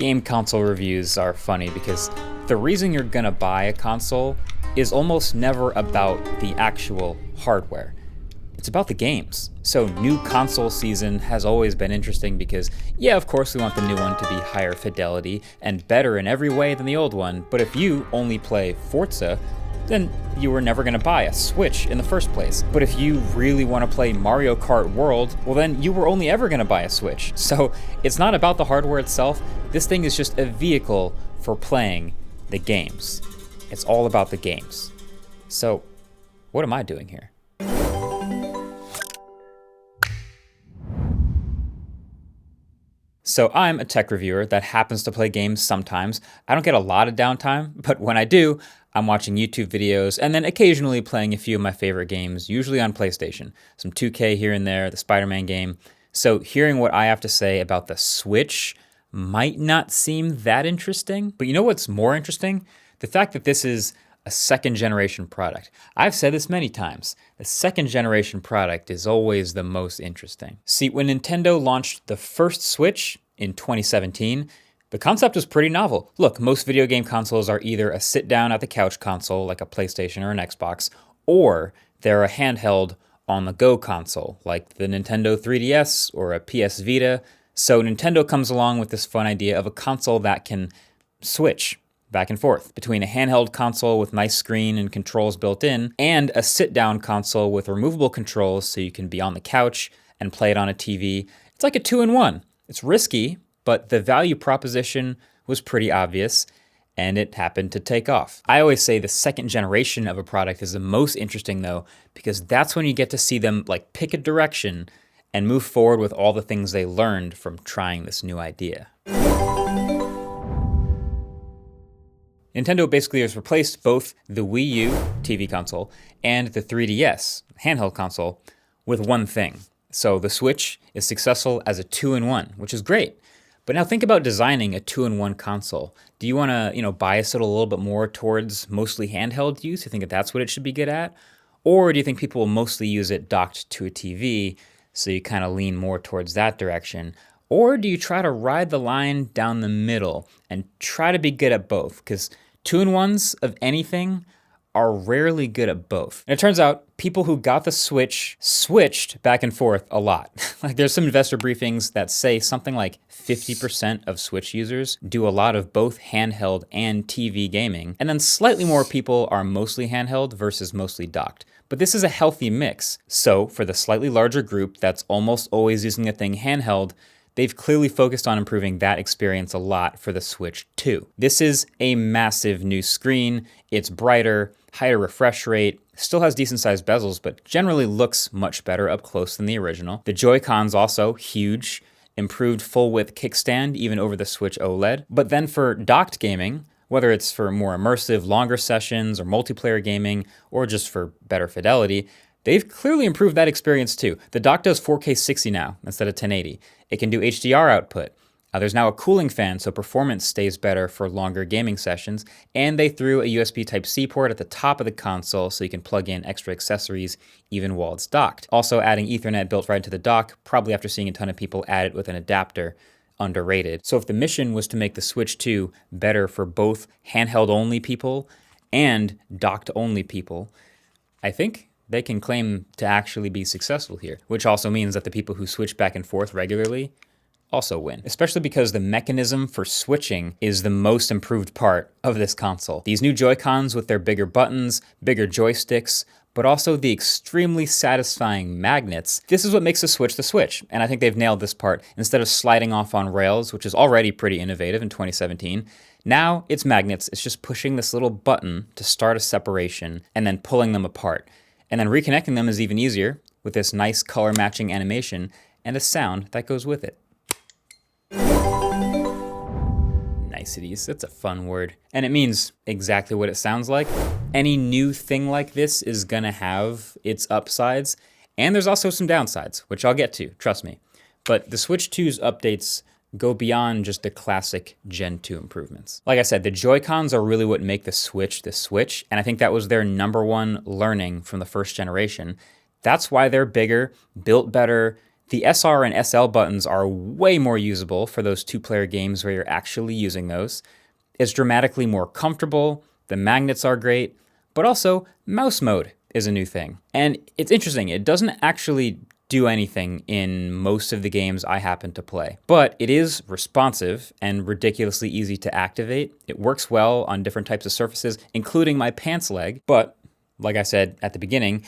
Game console reviews are funny because the reason you're gonna buy a console is almost never about the actual hardware. It's about the games. So new console season has always been interesting because, yeah, of course we want the new one to be higher fidelity and better in every way than the old one, but if you only play Forza, then you were never gonna buy a Switch in the first place. But if you really wanna play Mario Kart World, well then you were only ever gonna buy a Switch. So it's not about the hardware itself, this thing is just a vehicle for playing the games. It's all about the games. So, what am I doing here? So I'm a tech reviewer that happens to play games sometimes. I don't get a lot of downtime, but when I do, I'm watching YouTube videos and then occasionally playing a few of my favorite games, usually on PlayStation. Some 2K here and there, the Spider-Man game. So hearing what I have to say about the Switch might not seem that interesting, but you know what's more interesting? The fact that this is a second generation product. I've said this many times. The second generation product is always the most interesting. See, when Nintendo launched the first Switch in 2017, the concept was pretty novel. Look, most video game consoles are either a sit down at the couch console like a PlayStation or an Xbox, or they're a handheld on the go console like the Nintendo 3DS or a PS Vita. So Nintendo comes along with this fun idea of a console that can switch back and forth between a handheld console with nice screen and controls built in and a sit-down console with removable controls so you can be on the couch and play it on a TV. It's like a two-in-one. It's risky, but the value proposition was pretty obvious and it happened to take off. I always say the second generation of a product is the most interesting though, because that's when you get to see them like pick a direction and move forward with all the things they learned from trying this new idea. Nintendo basically has replaced both the Wii U TV console and the 3DS handheld console with one thing. So the Switch is successful as a two-in-one, which is great. But now think about designing a two-in-one console. Do you want to, bias it a little bit more towards mostly handheld use? You think that that's what it should be good at? Or do you think people will mostly use it docked to a TV, so you kind of lean more towards that direction? Or do you try to ride the line down the middle and try to be good at both? Because two-in-ones of anything are rarely good at both. And it turns out people who got the Switch switched back and forth a lot. Like there's some investor briefings that say something like 50% of Switch users do a lot of both handheld and TV gaming. And then slightly more people are mostly handheld versus mostly docked. But this is a healthy mix. So for the slightly larger group that's almost always using the thing handheld, they've clearly focused on improving that experience a lot for the Switch 2. This is a massive new screen. It's brighter, higher refresh rate, still has decent sized bezels, but generally looks much better up close than the original. The Joy-Cons also huge, improved full width kickstand even over the Switch OLED. But then for docked gaming, whether it's for more immersive, longer sessions or multiplayer gaming, or just for better fidelity, they've clearly improved that experience too. The dock does 4K 60 now instead of 1080. It can do HDR output. There's now a cooling fan, so performance stays better for longer gaming sessions. And they threw a USB Type-C port at the top of the console so you can plug in extra accessories even while it's docked. Also adding Ethernet built right into the dock, probably after seeing a ton of people add it with an adapter. Underrated. So if the mission was to make the Switch 2 better for both handheld-only people and docked-only people, I think they can claim to actually be successful here, which also means that the people who switch back and forth regularly also win, especially because the mechanism for switching is the most improved part of this console. These new Joy-Cons with their bigger buttons, bigger joysticks, but also the extremely satisfying magnets. This is what makes the Switch, and I think they've nailed this part. Instead of sliding off on rails, which is already pretty innovative in 2017, now it's magnets. It's just pushing this little button to start a separation and then pulling them apart. And then reconnecting them is even easier with this nice color matching animation and a sound that goes with it. Niceties, that's a fun word. And it means exactly what it sounds like. Any new thing like this is gonna have its upsides, and there's also some downsides, which I'll get to, trust me. But the Switch 2's updates go beyond just the classic Gen 2 improvements. Like I said, the Joy-Cons are really what make the Switch, and I think that was their number one learning from the first generation. That's why they're bigger, built better, The SR and SL buttons are way more usable for those two-player games where you're actually using those. It's dramatically more comfortable, the magnets are great, but also mouse mode is a new thing. And it's interesting, it doesn't actually do anything in most of the games I happen to play, but it is responsive and ridiculously easy to activate. It works well on different types of surfaces, including my pants leg, but like I said at the beginning,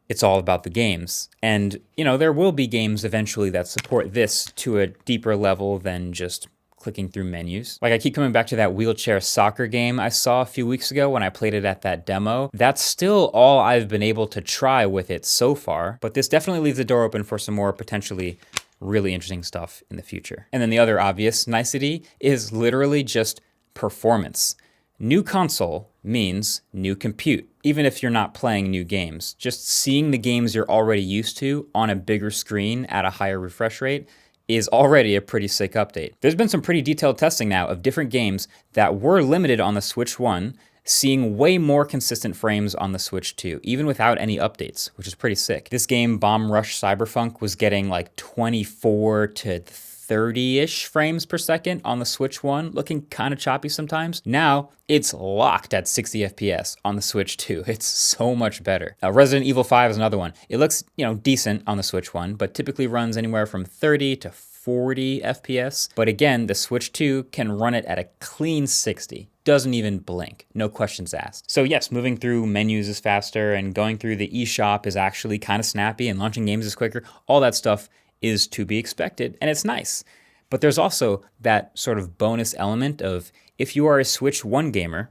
it's all about the games. And, there will be games eventually that support this to a deeper level than just clicking through menus. Like I keep coming back to that wheelchair soccer game I saw a few weeks ago when I played it at that demo. That's still all I've been able to try with it so far, but this definitely leaves the door open for some more potentially really interesting stuff in the future. And then the other obvious nicety is literally just performance. New console means new compute, even if you're not playing new games. Just seeing the games you're already used to on a bigger screen at a higher refresh rate is already a pretty sick update. There's been some pretty detailed testing now of different games that were limited on the Switch 1, seeing way more consistent frames on the Switch 2, even without any updates, which is pretty sick. This game, Bomb Rush Cyberpunk, was getting like 24 to 30-ish frames per second on the Switch 1, looking kind of choppy sometimes. Now, it's locked at 60 FPS on the Switch 2. It's so much better. Resident Evil 5 is another one. It looks, decent on the Switch 1, but typically runs anywhere from 30 to 40 FPS. But again, the Switch 2 can run it at a clean 60. Doesn't even blink. No questions asked. So yes, moving through menus is faster, and going through the eShop is actually kind of snappy, and launching games is quicker. All that stuff is to be expected, and it's nice. But there's also that sort of bonus element of, if you are a Switch 1 gamer,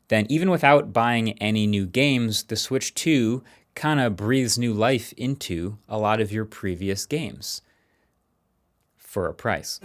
then even without buying any new games, the Switch 2 kind of breathes new life into a lot of your previous games for a price.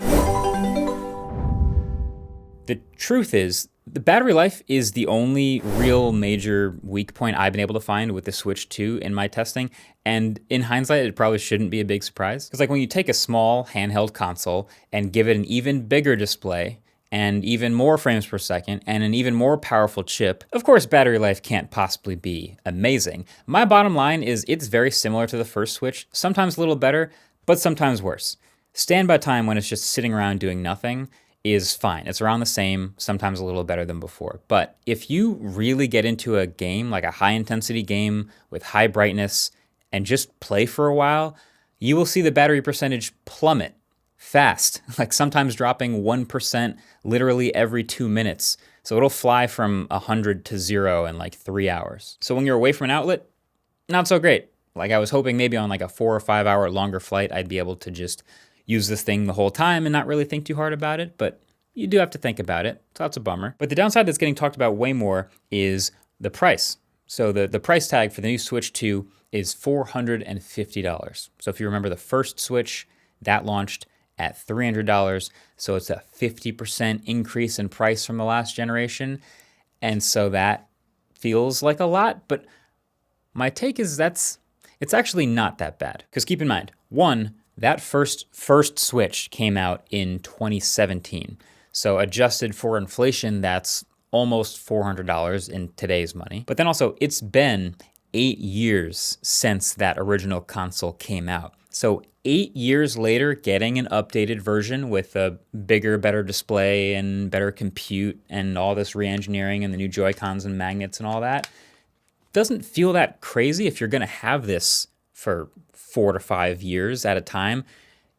The truth is, the battery life is the only real major weak point I've been able to find with the Switch 2 in my testing. And in hindsight, it probably shouldn't be a big surprise. Because when you take a small handheld console and give it an even bigger display and even more frames per second and an even more powerful chip, of course battery life can't possibly be amazing. My bottom line is it's very similar to the first Switch, sometimes a little better, but sometimes worse. Standby time when it's just sitting around doing nothing is fine. It's around the same, sometimes a little better than before. But if you really get into a game, like a high intensity game with high brightness, and just play for a while, you will see the battery percentage plummet fast, like sometimes dropping 1% literally every 2 minutes. So it'll fly from 100 to 0 in like 3 hours. So when you're away from an outlet, not so great. Like I was hoping maybe on like a 4 or 5 hour longer flight, I'd be able to just use this thing the whole time and not really think too hard about it, but you do have to think about it, so that's a bummer. But the downside that's getting talked about way more is the price. So the price tag for the new Switch 2 is $450. So if you remember the first Switch, that launched at $300, so it's a 50% increase in price from the last generation, and so that feels like a lot, but my take is it's actually not that bad. Because keep in mind, one, that first Switch came out in 2017. So adjusted for inflation, that's almost $400 in today's money. But then also, it's been 8 years since that original console came out. So 8 years later, getting an updated version with a bigger, better display and better compute and all this re-engineering and the new Joy-Cons and magnets and all that doesn't feel that crazy if you're gonna have this for 4 to 5 years at a time.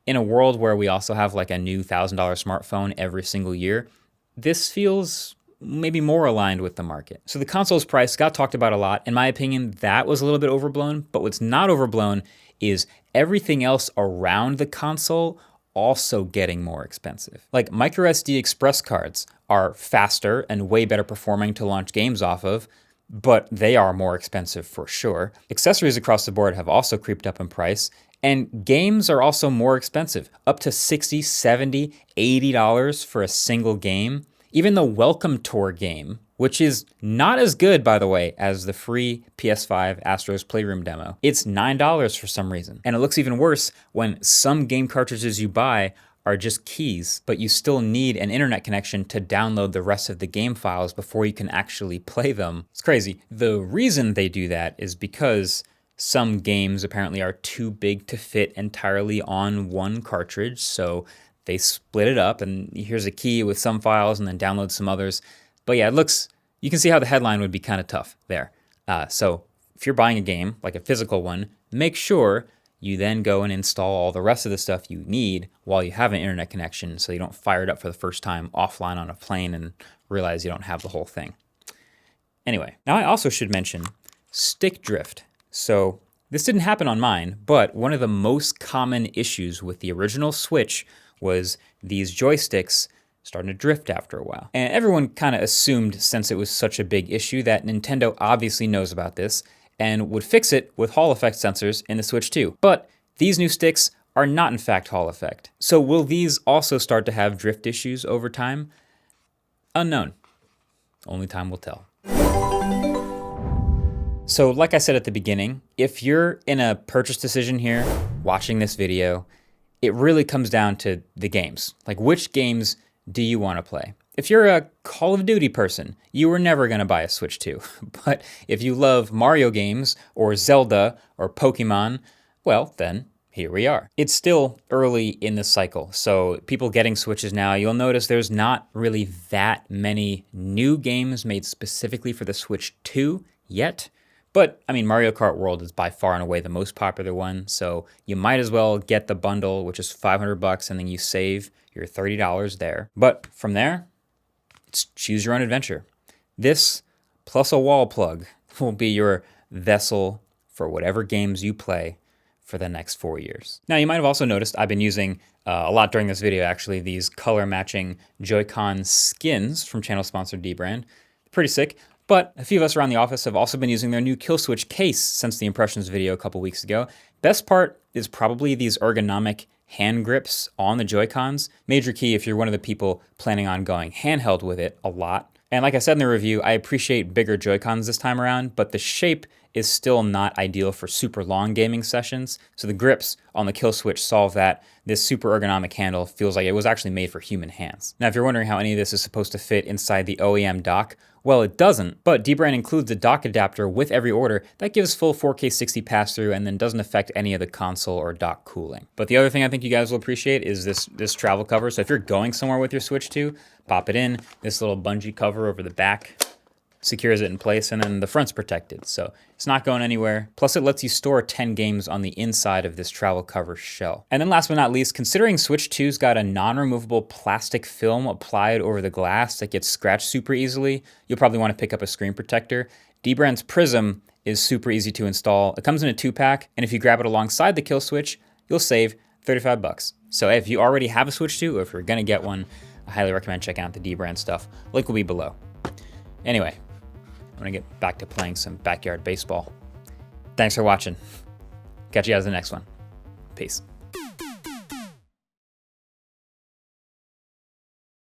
In a world where we also have like a new $1,000 smartphone every single year, this feels maybe more aligned with the market. So the console's price got talked about a lot. In my opinion, that was a little bit overblown, but what's not overblown is everything else around the console also getting more expensive. Like microSD express cards are faster and way better performing to launch games off of, but they are more expensive for sure. Accessories across the board have also creeped up in price, and games are also more expensive, up to $60, $70, $80 for a single game. Even the Welcome Tour game, which is not as good, by the way, as the free PS5 Astro's Playroom demo, it's $9 for some reason. And it looks even worse when some game cartridges you buy are just keys, but you still need an internet connection to download the rest of the game files before you can actually play them. It's crazy. The reason they do that is because Some games apparently are too big to fit entirely on one cartridge, so they split it up, and here's a key with some files and then download some others. But yeah, you can see how the headline would be kind of tough there. So if you're buying a game, like a physical one, make sure you then go and install all the rest of the stuff you need while you have an internet connection, so you don't fire it up for the first time offline on a plane and realize you don't have the whole thing. Anyway, now I also should mention stick drift. So this didn't happen on mine, but one of the most common issues with the original Switch was these joysticks starting to drift after a while. And everyone kind of assumed, since it was such a big issue, that Nintendo obviously knows about this and would fix it with Hall effect sensors in the Switch 2. But these new sticks are not in fact Hall effect. So will these also start to have drift issues over time? Unknown. Only time will tell. So like I said at the beginning, if you're in a purchase decision here, watching this video, it really comes down to the games. Like, which games do you want to play? If you're a Call of Duty person, you were never going to buy a Switch 2. But if you love Mario games or Zelda or Pokemon, well, then here we are. It's still early in the cycle, so people getting Switches now, you'll notice there's not really that many new games made specifically for the Switch 2 yet. But, I mean, Mario Kart World is by far and away the most popular one, so you might as well get the bundle, which is $500, and then you save your $30 there. But from there, it's choose your own adventure. This, plus a wall plug, will be your vessel for whatever games you play for the next 4 years. Now, you might have also noticed I've been using, a lot during this video actually, these color-matching Joy-Con skins from channel sponsor dbrand. Pretty sick. But a few of us around the office have also been using their new Kill Switch case since the impressions video a couple weeks ago. Best part is probably these ergonomic hand grips on the Joy-Cons. Major key if you're one of the people planning on going handheld with it a lot. And like I said in the review, I appreciate bigger Joy-Cons this time around, but the shape is still not ideal for super long gaming sessions. So the grips on the Kill Switch solve that. This super ergonomic handle feels like it was actually made for human hands. Now, if you're wondering how any of this is supposed to fit inside the OEM dock, well, it doesn't, but dbrand includes a dock adapter with every order that gives full 4K 60 pass-through and then doesn't affect any of the console or dock cooling. But the other thing I think you guys will appreciate is this travel cover. So if you're going somewhere with your Switch 2, pop it in. This little bungee cover over the back secures it in place, and then the front's protected, so it's not going anywhere. Plus, it lets you store 10 games on the inside of this travel cover shell. And then last but not least, considering Switch 2's got a non-removable plastic film applied over the glass that gets scratched super easily, you'll probably want to pick up a screen protector. dbrand's Prism is super easy to install. It comes in a 2-pack, and if you grab it alongside the Kill Switch, you'll save $35. So if you already have a Switch 2, or if you're gonna get one, I highly recommend checking out the dbrand stuff. Link will be below. Anyway, I'm gonna get back to playing some backyard baseball. Thanks for watching. Catch you guys in the next one. Peace.